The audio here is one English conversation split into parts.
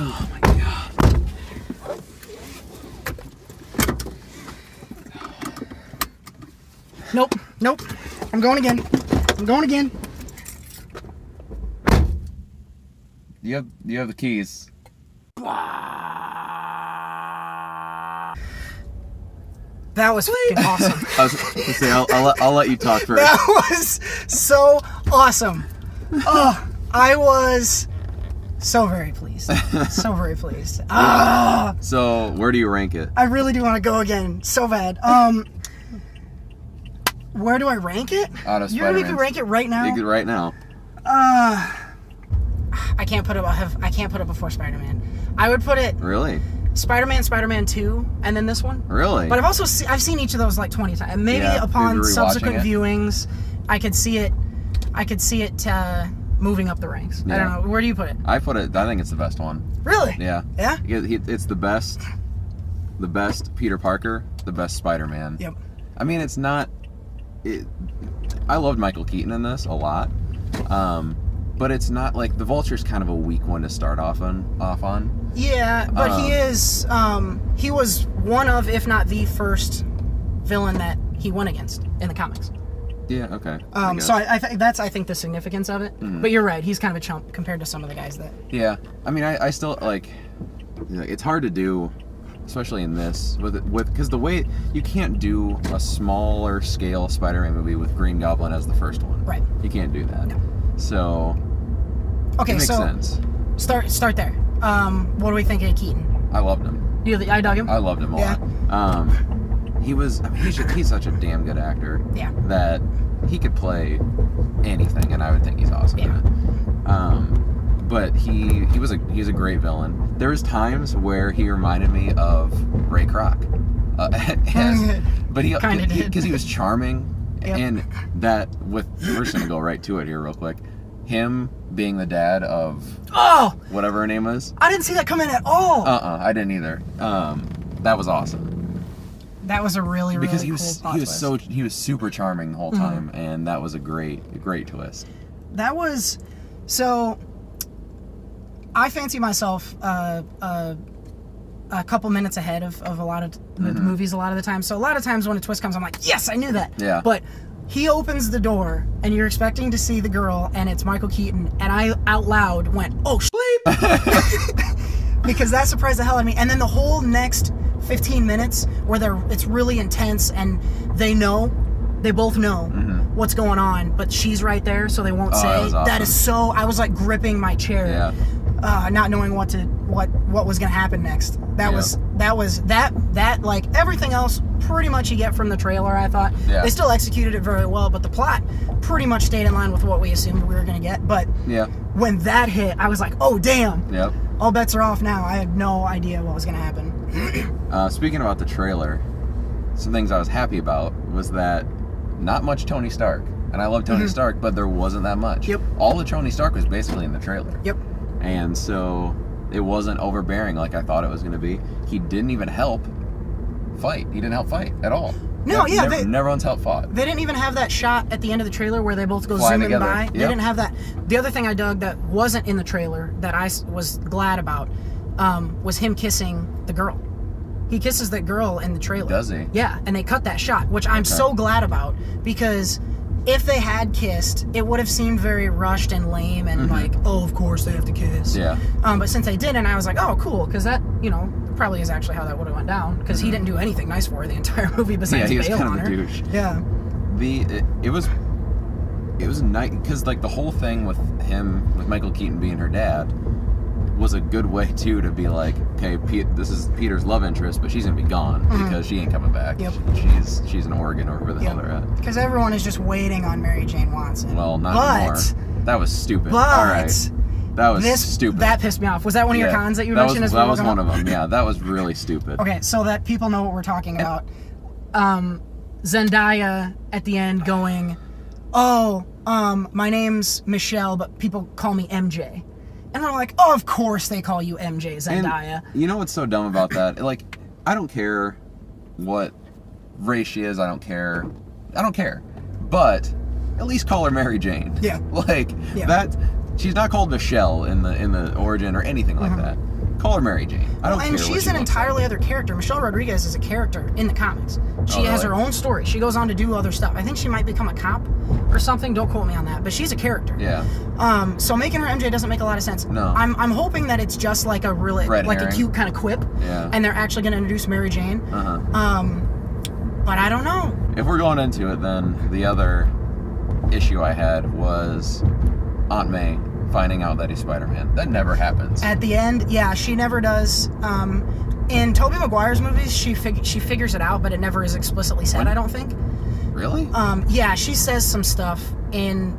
Oh my god. Nope. I'm going again. You have the keys. That was fucking awesome. I was gonna say, I'll let you talk first. That was so awesome. Oh, I was so very pleased. So very pleased. So, where do you rank it? I really do want to go again so bad. Where do I rank it? Out of You know, Spider-Man. you can rank it right now. You could right now. I can't put it before Spider-Man. I would put it Really? Spider-Man, Spider-Man 2, and then this one. Really? But I've seen each of those like 20 times. Maybe Yeah, upon maybe rewatching subsequent it. viewings, I could see it moving up the ranks. I don't know. Where do you put it? I think it's the best one. Really? Yeah. Yeah? It's the best Peter Parker, the best Spider-Man. Yep. I mean, it's not... I loved Michael Keaton in this a lot. But it's not like... The Vulture's kind of a weak one to start off on. Yeah, but he was one of, if not the first villain that he went against in the comics. Yeah, okay. So I think the significance of it. Mm-hmm. But you're right, he's kind of a chump compared to some of the guys that... Yeah, I mean, I still, like... It's hard to do, especially in this, because the way... You can't do a smaller scale Spider-Man movie with Green Goblin as the first one. Right. You can't do that. No. So... Okay, it makes sense. Start there. What do we think of Keaton? I loved him. I dug him? I loved him a lot. He's such a damn good actor. Yeah. That he could play anything, and I would think he's awesome in it. But he's a great villain. There was times where he reminded me of Ray Kroc. But he Kinda did. because he was charming, Yep. and we're just gonna go right to it here real quick. Him being the dad of whatever her name was. I didn't see that come in at all. I didn't either. That was awesome. That was a really Because cool plot twist. he was super charming the whole time, and that was a great twist. That was so. I fancy myself a couple minutes ahead of a lot of movies a lot of the time. So a lot of times when a twist comes, I'm like, yes, I knew that. Yeah. But he opens the door, and you're expecting to see the girl, and it's Michael Keaton, and I out loud went, "Oh, sleep," because that surprised the hell out of me. And then the whole next 15 minutes, where it's really intense, and they both know what's going on, but she's right there, so they won't say. That was awesome. That is so. I was like gripping my chair, not knowing what was gonna happen next. That was like everything else. Pretty much you get from the trailer, I thought. Yeah. They still executed it very well, but the plot pretty much stayed in line with what we assumed we were going to get. But when that hit, I was like, oh, damn. Yep. All bets are off now. I had no idea what was going to happen. Speaking about the trailer, some things I was happy about was that not much Tony Stark. And I love Tony Stark, but there wasn't that much. Yep. All the Tony Stark was basically in the trailer. Yep. And so it wasn't overbearing like I thought it was going to be. He didn't even help fight. He didn't help fight at all. No, never once helped fought. They didn't even have that shot at the end of the trailer where they both go Fly zooming together. by. Yep. They didn't have that. The other thing I dug that wasn't in the trailer that I was glad about was him kissing the girl. He kisses that girl in the trailer. Does he? Yeah, and they cut that shot, which I'm so glad about, because if they had kissed, it would have seemed very rushed and lame and like, oh, of course they have to kiss. Yeah. But since they didn't, I was like, oh, cool, because that, probably is actually how that would have went down, because he didn't do anything nice for her the entire movie besides he was bail kind on of her. a douche. Yeah. It was nice, because like the whole thing with Michael Keaton being her dad was a good way too to be like, okay, this is Peter's love interest, but she's gonna be gone because she ain't coming back. Yep. She's in Oregon or wherever the hell they're at. Because everyone is just waiting on Mary Jane Watson. Well, not anymore. That was stupid. All right. That was stupid. That pissed me off. Was that one of your cons that you mentioned? That was one of them. Yeah, that was really stupid. Okay, so that people know what we're talking about. Zendaya at the end going, my name's Michelle, but people call me MJ. And we're like, oh, of course they call you MJ, Zendaya. And you know what's so dumb about that? Like, I don't care what race she is. I don't care I don't care. But at least call her Mary Jane. Yeah. Like Yeah. that. She's not called Michelle in the origin or anything like that. Call her Mary Jane. I don't care. And she's what an entirely other character. Michelle Rodriguez is a character in the comics. She has her own story. She goes on to do other stuff. I think she might become a cop or something. Don't quote me on that. But she's a character. Yeah. So making her MJ doesn't make a lot of sense. No. I'm hoping that it's just like a really Red like herring. a cute kind of quip. Yeah. And they're actually going to introduce Mary Jane. But I don't know. If we're going into it, then the other issue I had was Aunt May finding out that he's Spider-Man. That never happens. At the end, yeah, she never does. In Tobey Maguire's movies, she figures it out, but it never is explicitly said, I don't think. Really? Yeah, she says some stuff in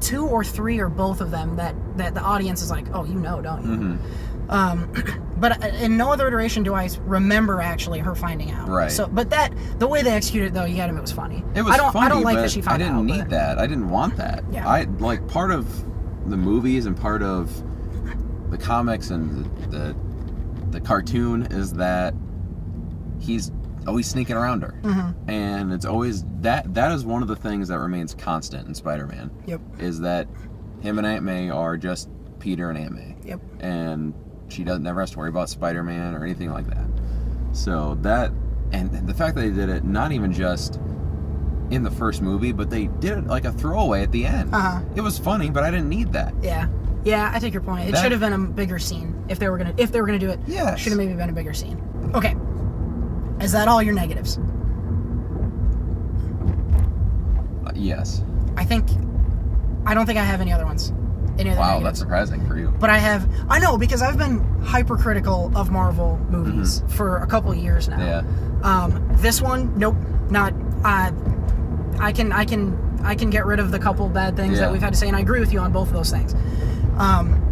2 or 3 or both of them that the audience is like, oh, you know, don't you? But in no other iteration do I remember actually her finding out. Right. So, but the way they executed it, though, you got him, it was funny. It was funny, I don't like but that she found out. I didn't need that. I didn't want that. Yeah. I like part of the movies and part of the comics and the cartoon is that he's always sneaking around her, and it's always that is one of the things that remains constant in Spider-Man. Yep. Is that him and Aunt May are just Peter and Aunt May. Yep. And she never has to worry about Spider-Man or anything like that. So that, and the fact that they did it not even just in the first movie, but they did it like a throwaway at the end. It was funny, but I didn't need that. Yeah, I take your point. It should have been a bigger scene if they were gonna do it. Yes. Should have maybe been a bigger scene. Okay. Is that all your negatives? Yes. I don't think I have any other ones. Any other Wow, negatives. that's surprising for you. But I know, because I've been hypercritical of Marvel movies for a couple of years now. Yeah. This one, nope, not. I can get rid of the couple bad things that we've had to say, and I agree with you on both of those things.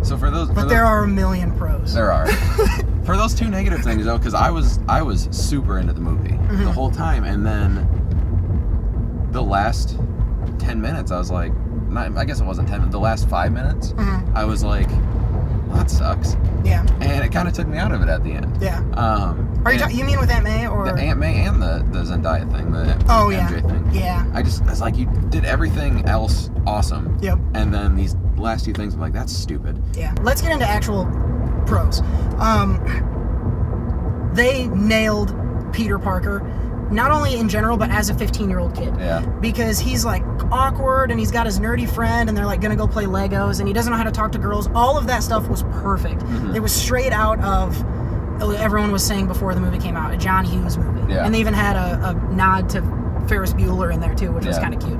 So But there are a million pros. There are. For those 2 negative things though, because I was super into the movie the whole time, and then the last 10 minutes I was like, I guess it wasn't 10 minutes, the last 5 minutes I was like, well, that sucks. Yeah. And it kind of took me out of it at the end. Yeah. Are you mean with Aunt May or the Aunt May and the Zendaya thing, the MJ thing? Yeah. I was like, you did everything else awesome. Yep. And then these last 2 things, I'm like, that's stupid. Yeah. Let's get into actual pros. They nailed Peter Parker, not only in general, but as a 15-year-old kid. Yeah. Because he's like awkward and he's got his nerdy friend and they're like gonna go play Legos and he doesn't know how to talk to girls. All of that stuff was perfect. It was straight out of, everyone was saying before the movie came out, a John Hughes movie. Yeah. And they even had a nod to Ferris Bueller in there too, which was kind of cute.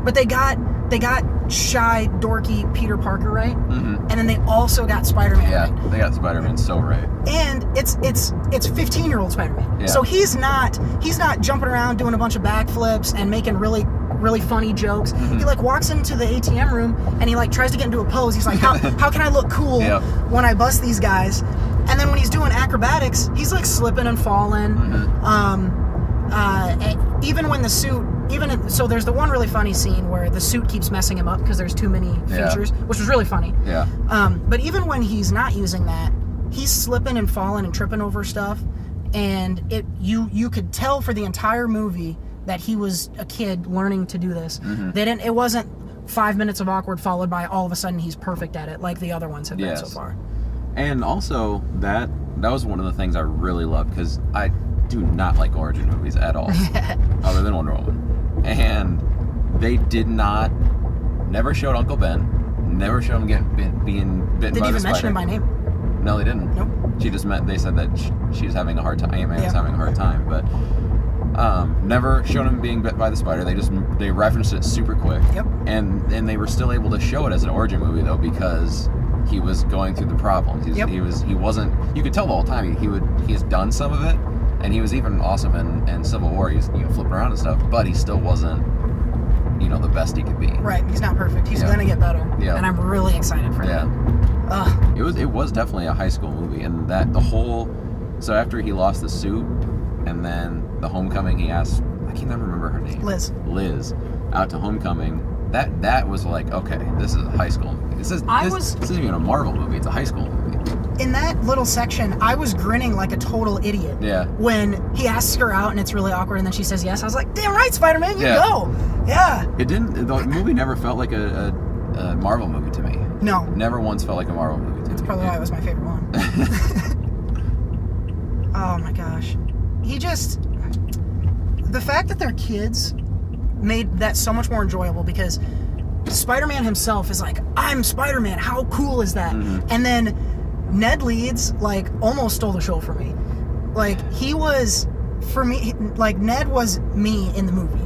But they got shy, dorky Peter Parker right, and then they also got Spider-Man right. They got Spider-Man so right. And it's 15-year-old Spider-Man. Yeah. So he's not jumping around doing a bunch of backflips and making really funny jokes. He like walks into the ATM room and he like tries to get into a pose. He's like, how can I look cool when I bust these guys? And then when he's doing acrobatics, he's like slipping and falling. Even when the suit, so there's the one really funny scene where the suit keeps messing him up because there's too many features, which was really funny. Yeah. But even when he's not using that, he's slipping and falling and tripping over stuff, and you could tell for the entire movie that he was a kid learning to do this. It wasn't 5 minutes of awkward followed by all of a sudden he's perfect at it like the other ones have been so far. And also that was one of the things I really loved, because I do not like origin movies at all, other than Wonder Woman. And they never showed Uncle Ben, never showed him being bitten by the spider. Didn't even mention him by name. No, they didn't. Nope. They said that she's having a hard time. Aunt May was having a hard time, but never showed him being bit by the spider. They referenced it super quick. Yep. And they were still able to show it as an origin movie though, because he was going through the problems. He wasn't. You could tell the whole time he's done some of it, and he was even awesome in Civil War. He's flipping around and stuff, but he still wasn't the best he could be. Right. He's not perfect. He's gonna get better. Yeah. And I'm really excited for that. It was definitely a high school movie, and that so after he lost the suit, and then the homecoming, he asked, I can never remember her name. Liz. Out to homecoming. That was like, okay, this is a high school movie. this isn't even a Marvel movie. It's a high school movie. In that little section, I was grinning like a total idiot. Yeah. When he asks her out and it's really awkward and then she says yes, I was like, damn right, Spider-Man, you go. Yeah. It didn't. The movie never felt like a Marvel movie to me. No. Never once felt like a Marvel movie to me. That's probably why it was my favorite one. Oh my gosh. The fact that they're kids made that so much more enjoyable because Spider-Man himself is like, I'm Spider-Man, how cool is that? Mm-hmm. And then Ned Leeds, like, almost stole the show for me. Like, he was, for me, like, Ned was me in the movie.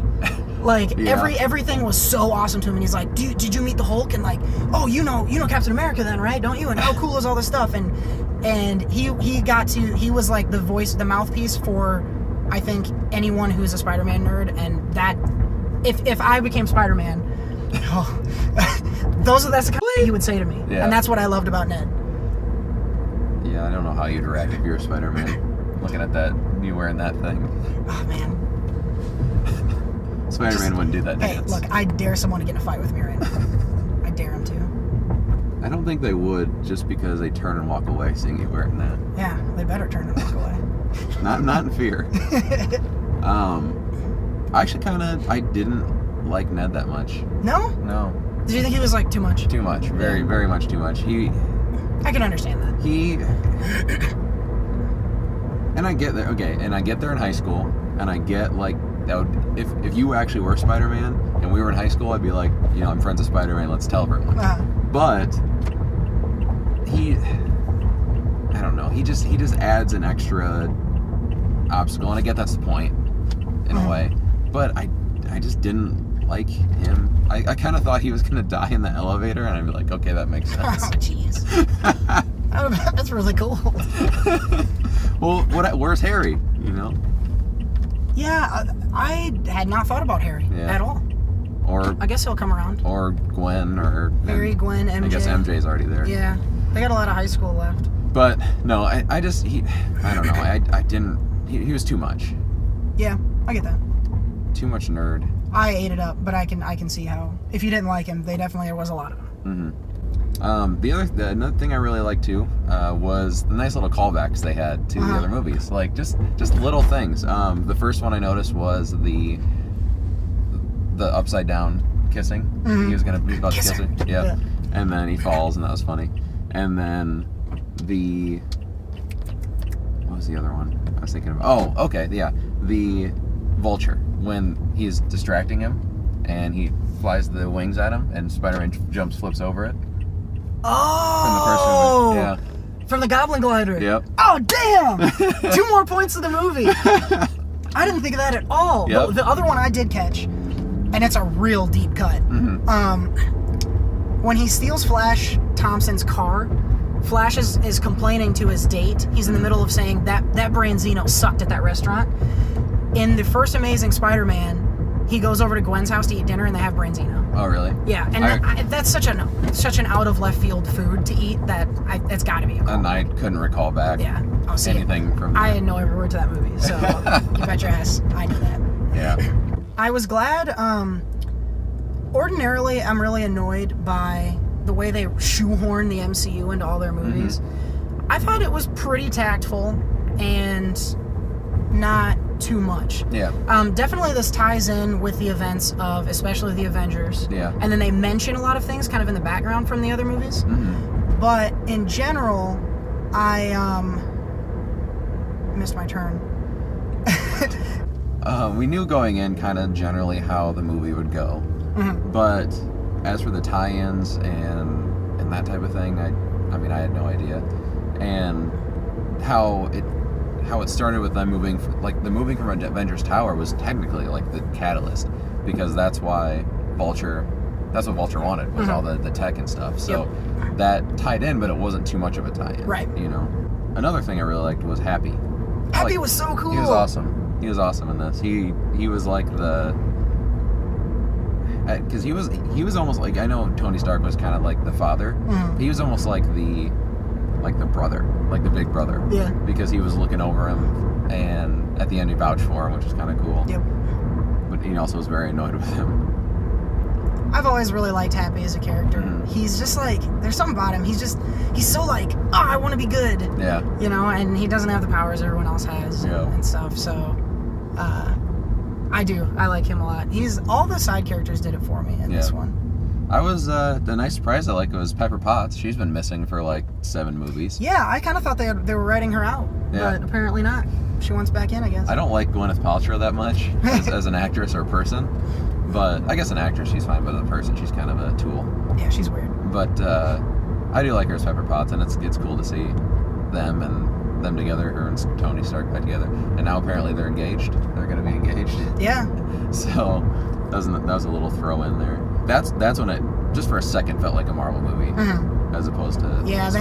Like, everything was so awesome to him, and he's like, did you meet the Hulk? And like, oh, you know Captain America then, right? Don't you? And how cool is all this stuff? And he was like the voice, the mouthpiece for, I think, anyone who's a Spider-Man nerd, and that, if I became Spider-Man, that's the kind of thing he would say to me. Yeah. And that's what I loved about Ned. Yeah, I don't know how you'd react if you were Spider-Man. Looking at that, you wearing that thing. Oh, man. Spider-Man wouldn't do that dance. Hey, look, I dare someone to get in a fight with me right now. I dare him to. I don't think they would, just because they turn and walk away seeing you wearing that. Yeah, they better turn and walk away. Not in fear. Actually, I didn't like Ned that much. No? No. Did you think he was like too much? Too much. Very, very much too much. I can understand that. And I get there. Okay, and I get there in high school, and I get like that would if you actually were Spider-Man and we were in high school, I'd be like, I'm friends with Spider-Man. Let's tell everyone. But I don't know. He just adds an extra obstacle, and I get that's the point in a way. But I just didn't like him. I kind of thought he was gonna die in the elevator, and I'd be like, okay, that makes sense. Oh, jeez. That's really cool. Well, where's Harry? Yeah, I had not thought about Harry at all. Or I guess he'll come around. Or Gwen, or Harry, Gwen, MJ. I guess MJ's already there. Yeah, they got a lot of high school left. But no, I don't know. I didn't. He was too much. Yeah, I get that. Too much nerd. I ate it up, but I can see how if you didn't like him, there was a lot of him. Mm-hmm. Another thing I really liked too was the nice little callbacks they had to the other movies, like just little things. The first one I noticed was the upside down kissing. Mm-hmm. He was about to kiss her. Yeah. And then he falls, and that was funny. And then what was the other one I was thinking of? Oh, okay, yeah, the Vulture, when he's distracting him and he flies the wings at him and Spider-Man flips over it. Oh! From the first movie. Yeah. From the Goblin Glider. Yep. Oh, damn! 2 more points to the movie. I didn't think of that at all. Yep. The other one I did catch, and it's a real deep cut. Mm-hmm. When he steals Flash Thompson's car, Flash is complaining to his date. He's in the middle of saying that Branzino sucked at that restaurant. In the first Amazing Spider-Man, he goes over to Gwen's house to eat dinner, and they have Branzino. Oh, really? Yeah, and that's such an out of left field food to eat that it's got to be a call. And I couldn't recall back anything from. I know every word to that movie, so you bet your ass I knew that. Yeah. I was glad. Ordinarily, I'm really annoyed by the way they shoehorn the MCU into all their movies. Mm-hmm. I thought it was pretty tactful and not too much. Yeah. Definitely this ties in with the events of especially the Avengers. Yeah. And then they mention a lot of things kind of in the background from the other movies. Mm-hmm. But in general, I missed my turn. We knew going in kind of generally how the movie would go. Mm-hmm. But as for the tie-ins and that type of thing, I had no idea. And how it started with them moving from Avengers Tower was technically like the catalyst, because that's what Vulture wanted, was all the tech and stuff. So that tied in, but it wasn't too much of a tie-in. Right. Another thing I really liked was Happy. Happy was so cool. He was awesome. He was awesome in this. He was like because he was almost like, I know Tony Stark was kind of like the father. Mm-hmm. He was almost like the brother, like the big brother. Yeah. Because he was looking over him, and at the end he vouched for him, which was kind of cool. Yep. But he also was very annoyed with him. I've always really liked Happy as a character. He's just like, there's something about him. He's so like, oh, I want to be good. Yeah. You know, and he doesn't have the powers everyone else has and stuff. So, I like him a lot. All the side characters did it for me in this one. I was, the nice surprise I like was Pepper Potts. She's been missing for like 7 movies. Yeah, I kind of thought they were writing her out, but apparently not. She wants back in, I guess. I don't like Gwyneth Paltrow that much as an actress or person, but I guess an actress she's fine, but as a person she's kind of a tool. Yeah, she's weird. But I do like her as Pepper Potts, and it's cool to see them together, her and Tony Stark back together, and now apparently they're engaged. They're going to be engaged. Yeah. So that was a little throw in there. That's when it just for a second felt like a Marvel movie, as opposed to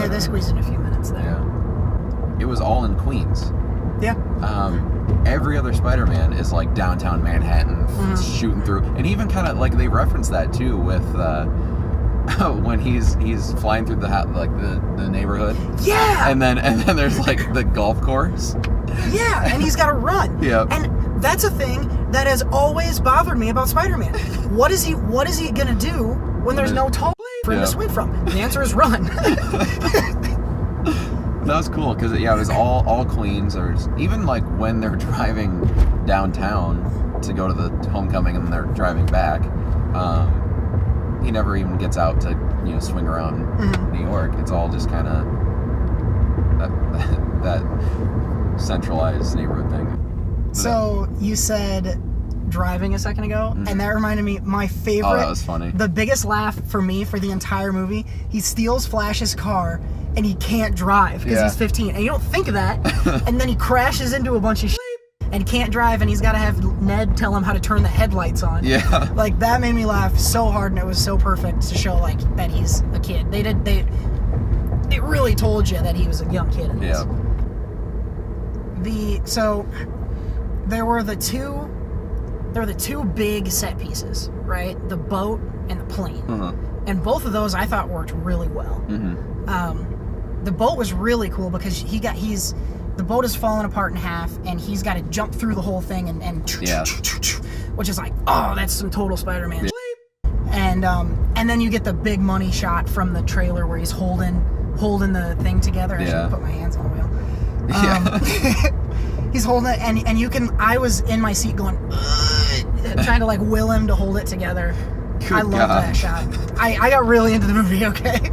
they squeezed in a few minutes there. Yeah. It was all in Queens. Yeah. Every other Spider-Man is like downtown Manhattan, shooting through, and even kind of like they reference that too with when he's flying through the neighborhood. Yeah. And then there's like the golf course. Yeah, and he's got to run. Yeah. And that's a thing that has always bothered me about Spider-Man. What is he gonna do when there's no tall for him to swing from? The answer is run. That was cool because it was all Queens, or even like when they're driving downtown to go to the homecoming and then they're driving back. He never even gets out to swing around New York. It's all just kind of that centralized neighborhood thing. So you said driving a second ago, and that reminded me, my favorite. Oh, that was funny. The biggest laugh for me for the entire movie, he steals Flash's car, and he can't drive because he's 15. And you don't think of that, and then he crashes into a bunch of shit and can't drive, and he's got to have Ned tell him how to turn the headlights on. Yeah. Like, that made me laugh so hard, and it was so perfect to show, like, that he's a kid. They really told you that he was a young kid in this. Yeah. So there were the two big set pieces, right? The boat and the plane. And both of those I thought worked really well. The boat was really cool because the boat is falling apart in half, and he's got to jump through the whole thing and which is like, oh, that's some total Spider-Man. And then you get the big money shot from the trailer where he's holding the thing together. I should put my hands on the wheel. He's holding it, and I was in my seat going, trying to like will him to hold it together. I love that shot. I got really into the movie, okay?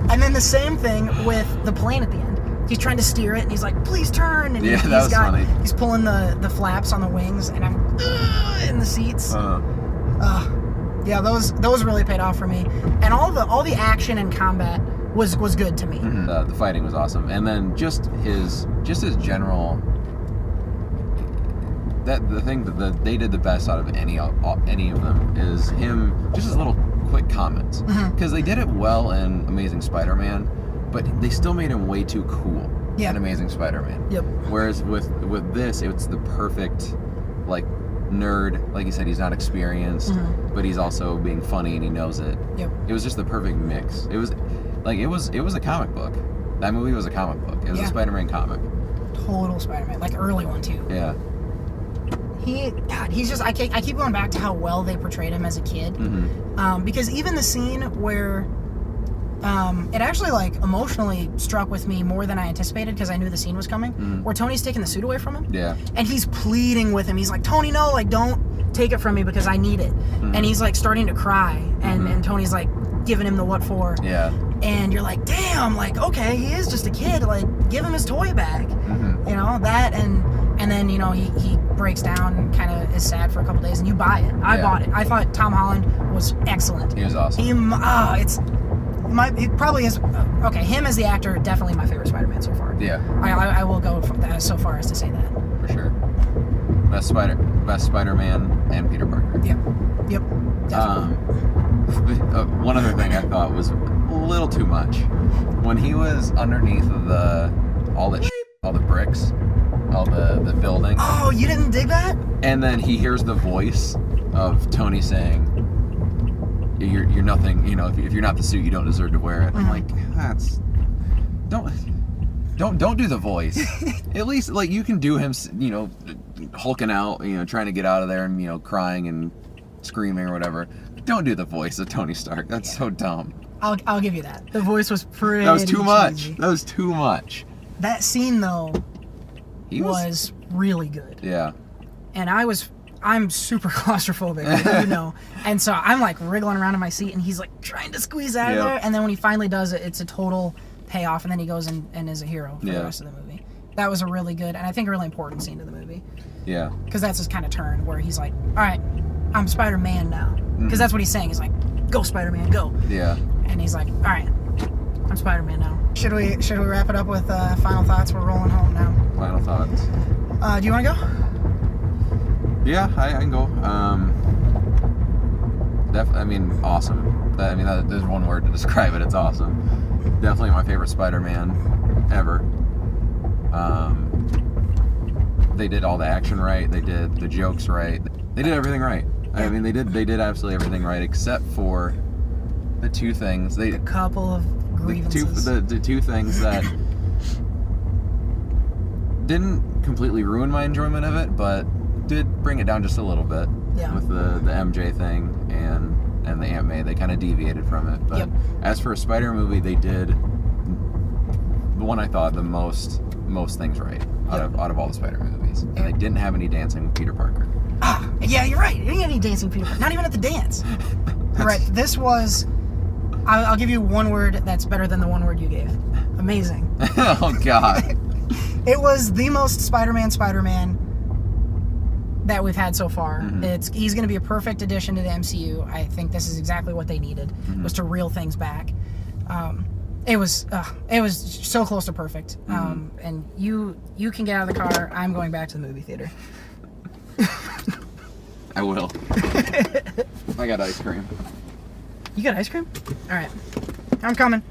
And then the same thing with the plane at the end. He's trying to steer it, and he's like, please turn. And funny. He's pulling the flaps on the wings, and I'm in the seats. Yeah, those really paid off for me. And all the action and combat was good to me. The fighting was awesome. And then just his general... the thing that they did the best out of any of them is him, just his little quick comments, because they did it well in Amazing Spider-Man, but they still made him way too cool in Amazing Spider-Man. Yep. Whereas with this, it's the perfect like nerd, like you said, he's not experienced, but he's also being funny and he knows it. Yep. It was just the perfect mix. It was a comic book. That movie was a comic book. It was a Spider-Man comic. Total Spider-Man, like early one too. Yeah. He's just, I keep going back to how well they portrayed him as a kid. Because even the scene where it actually like emotionally struck with me more than I anticipated, because I knew the scene was coming, where Tony's taking the suit away from him. Yeah. And he's pleading with him. He's like, Tony, no, like, don't take it from me because I need it. And he's like starting to cry, and Tony's like giving him the what for. Yeah. And you're like, damn, like, okay, he is just a kid, like, give him his toy back. You know, that, and then, you know, he breaks down and kind of is sad for a couple days, and you buy it. I bought it. I thought Tom Holland was excellent. He was awesome. He probably is, okay, him as the actor, definitely my favorite Spider-Man so far. Yeah. I will go so far as to say that. For sure. Best Spider-Man and Peter Parker. Yep. Definitely. One other thing I thought was a little too much. When he was underneath all the bricks, all the building. Oh, you didn't dig that? And then he hears the voice of Tony saying, "You're nothing. You know, if you're not the suit, you don't deserve to wear it." I'm like, don't do the voice. At least like you can do him, you know, hulking out, you know, trying to get out of there and, you know, crying and screaming or whatever. Don't do the voice of Tony Stark. That's so dumb. I'll give you that. The voice was pretty. That was too much. cheesy. That was too much. That scene though He was really good. Yeah. And I'm super claustrophobic, you know. And so I'm like wriggling around in my seat, and he's like trying to squeeze out of there. And then when he finally does it, it's a total payoff, and then he goes and is a hero for the rest of the movie. That was a really good, and I think a really important scene to the movie. Yeah. Because that's his kind of turn, where he's like, all right, I'm Spider-Man now. Because that's what he's saying. He's like, go Spider-Man, go. Yeah. And he's like, all right, I'm Spider-Man now. Should we wrap it up with final thoughts? We're rolling home now. Final thoughts. Do you want to go? Yeah, I can go. I mean, awesome. There's one word to describe it. It's awesome. Definitely my favorite Spider-Man ever. They did all the action right. They did the jokes right. They did everything right. I mean, they did absolutely everything right, except for the two things. A couple of grievances. The two things that didn't completely ruin my enjoyment of it, but did bring it down just a little bit. Yeah. With the MJ thing and the Aunt May, they kind of deviated from it. But as for a Spider movie, they did the one I thought the most things right out of all the Spider movies, and they didn't have any dancing with Peter Parker. Yeah, you're right. You didn't get any dancing with Peter Parker. Not even at the dance. Right. This was. I'll give you one word that's better than the one word you gave. Amazing. Oh God. It was the most Spider-Man that we've had so far. Mm-hmm. He's going to be a perfect addition to the MCU. I think this is exactly what they needed, was to reel things back. It was so close to perfect. And you can get out of the car. I'm going back to the movie theater. I will. I got ice cream. You got ice cream? All right. I'm coming.